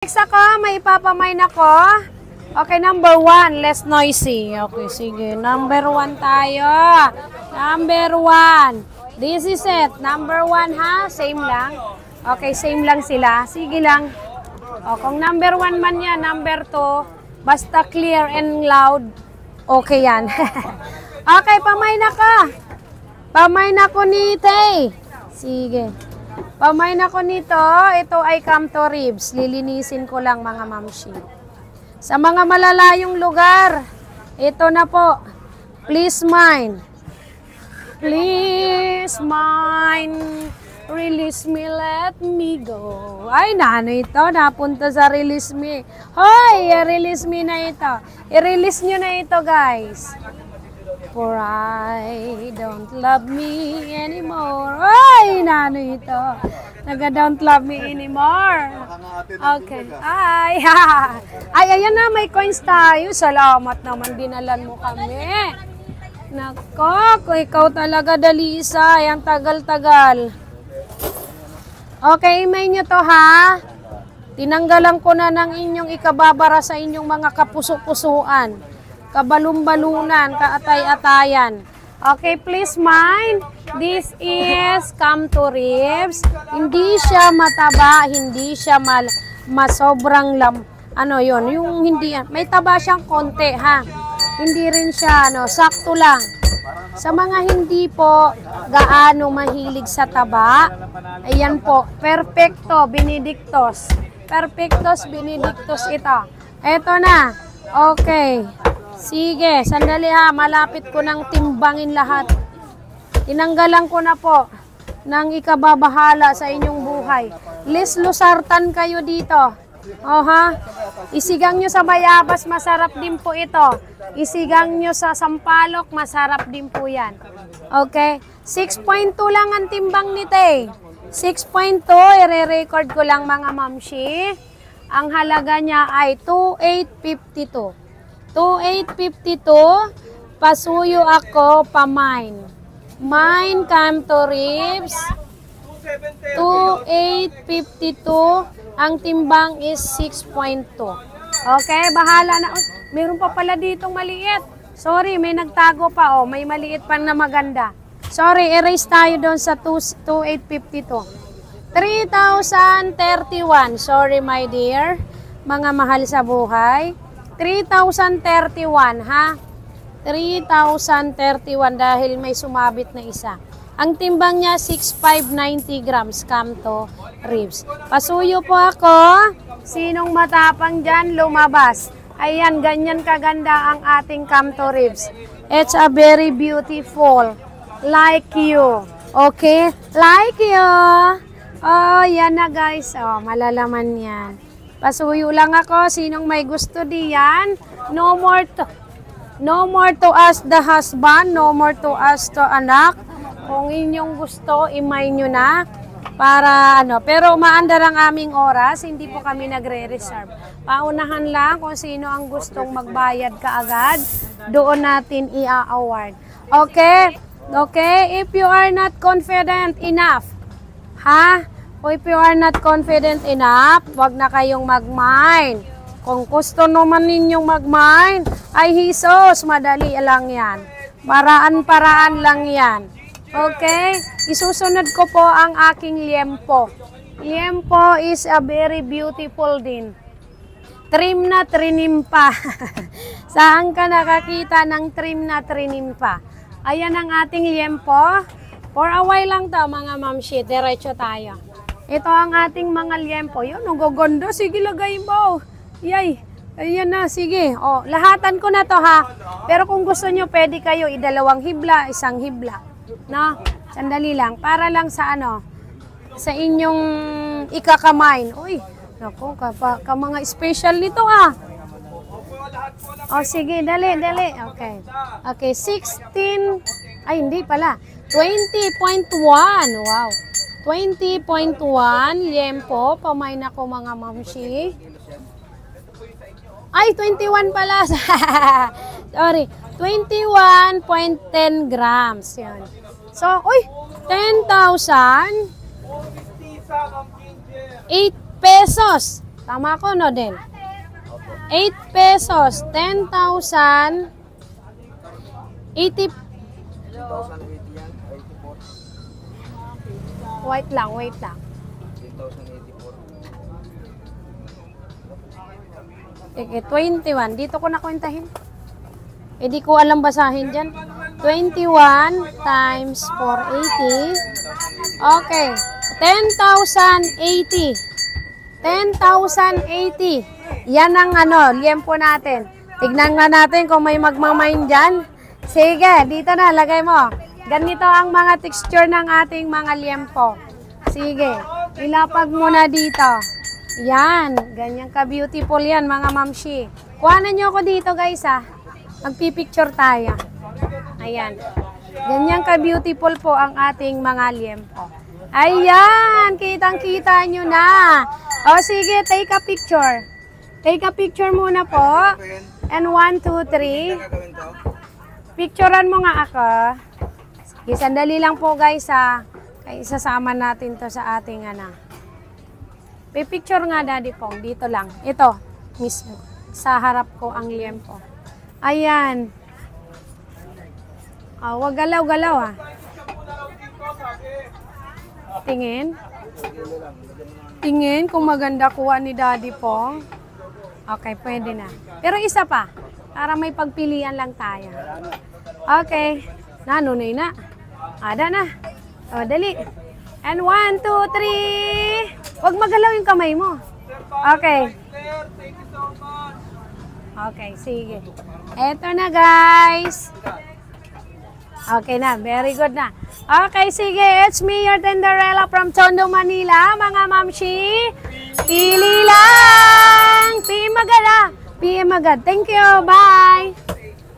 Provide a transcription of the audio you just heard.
Next ako, may ipapamain ako. Okay, number 1, less noisy. Okay, sige. Number 1 tayo. Number 1. This is it. Number 1 ha? Same lang. Okay, same lang sila. Sige lang. O, kung number 1 man yan, number 2, basta clear and loud, okay yan. Okay, pamain ako. Pamain ako ni Tay. Sige. Pamain ako nito. Ito ay Camto Ribs. Lilinisin ko lang mga mamshi. Sa mga malalayong lugar, ito na po. Please mine. Please mine. Release me, let me go. Ay, nano ito. Napunta sa release me. Hoy, release me na ito. I-release nyo na ito, guys. For I don't love me anymore. Ay, nano ito. Naga don't love me anymore. Okay. Ay, ay, ayan na, may coins tayo. Salamat naman, dinalan mo kami. Nako, kung ikaw talaga, Dalisa. Ang tagal-tagal. Okay, email nyo to ha. Tinanggalan ko na ng inyong ikababara sa inyong mga kapuso-pusuan. Kabalumbalunan, kaatay-atayan. Okay, please mind, this is Camto Ribs. Hindi siya mataba, hindi siya masobrang ano yon, yung hindi, may taba siyang konti ha. Hindi rin siya, sakto lang. Sa mga hindi po gaano mahilig sa taba, ayan po, Perfecto Benedictus. Perfectus Benedictus ito. Ito na, okay. Sige, sandali ha, malapit ko nang timbangin lahat. Tinanggalan ko na po ng ikababahala sa inyong buhay. Lis lusartan kayo dito. O ha, isigang nyo sa Bayabas, masarap din po ito. Isigang nyo sa Sampaloc, masarap din po yan. Okay, 6.2 lang ang timbang nito eh. 6.2, i-record ko lang mga mamshi. Ang halaga niya ay 2,852. 2,852, pasuyo ako, pamain. Mine, Camto Ribs, 2,852, ang timbang is 6.2. Okay, bahala na. Oh, meron pa pala ditong maliit. Sorry, may nagtago pa. Oh, may maliit pa na maganda. Sorry, erase tayo doon sa 2,852. 3,031. Sorry, my dear. Mga mahal sa buhay. 3,031 ha. 3,031 dahil may sumabit na isa. Ang timbang niya 6,590 grams Camto Ribs. Pasuyo po ako. Sinong matapang dyan, lumabas. Ayan, ganyan kaganda ang ating Camto Ribs. It's a very beautiful. Like you. Okay? Like you. Oh, yan na guys. Oh, malalaman yan. Pasuyo lang ako. Sinong may gusto diyan? No more to ask the husband. No more to ask to anak. Kung inyong gusto, imay nyo na. Para ano. Pero maandar ang aming oras. Hindi po kami nagre-reserve. Paunahan lang kung sino ang gustong magbayad kaagad. Doon natin i-award. Okay? Okay? If you are not confident enough. Ha? If you are not confident enough, wag na kayong mag-mine. Kung gusto naman ninyong mag-mine, ay Jesus, madali lang yan. Paraan-paraan lang yan. Okay? Isusunod ko po ang aking liempo. Liempo is a very beautiful din. Trim na trinim pa. Saan ka nakakita ng trim na trinim pa? Ayan ang ating liempo. For a while lang to mga mamshi, diretso tayo. Ito ang ating mga liempo. Yun, ang gaganda. Sige, lagay mo. Yay. Ayan na, sige. O, lahatan ko na to ha. Pero kung gusto nyo, pwede kayo idalawang hibla, isang hibla. No? Sandali lang. Para lang sa ano, sa inyong ikakamain. Uy, naku, ka mga special nito ah. O, sige, dali, dali. Okay. Okay, 16. Ay, hindi pala. 20.1. Wow. 20.1 liempo, pamain ako mga mamshi. Ay, 21 pala. Sorry. 21.10 grams. Yan. So, uy, 10,000. 8 pesos. Tama ko, no, din? 8 pesos, 10,000, 80, 10,080 yan, 84. wait lang. 10,084. Sige, 21. Dito ko nakwentahin. Eh, di ko alam basahin dyan. 21 times 480. Okay. 10,080. 10,080. Yan ang liempo natin. Tignan nga natin kung may magmamain dyan. Sige, dito na, lagay mo. Ganito ang mga texture ng ating mga liempo. Sige, ilapag mo na dito. Yan, ganyan ka-beautiful yan mga mamshi. Kuhanan nyo ako dito guys ha. Magpipicture tayo. Ayan. Ganyan ka-beautiful po ang ating mga liempo. Ayan, kitang-kita nyo na. O sige, take a picture. Take a picture muna po. And 1, 2, 3. Picturean mo nga ako. Sige, sandali lang po guys ha. Kaya isasama natin to sa ating Pipicture nga Daddy Pong. Dito lang. Ito, mismo. Sa harap ko ang liempo. Ayan. Wag galaw-galaw ha. Tingin. Tingin kung maganda kuha ni Daddy Pong. Okay, pwede na. Pero isa pa. Para may pagpilian lang tayo. Okay. Nanunay na. Ada na. O, dali. And 1, 2, 3. Huwag magalaw yung kamay mo. Okay. Okay, sige. Eto na guys. Okay na, very good na. Okay, sige. It's me, your Tenderella from Tondo, Manila. Mga mamshi. Pili lang. PM agad. PM agad. Thank you. Bye.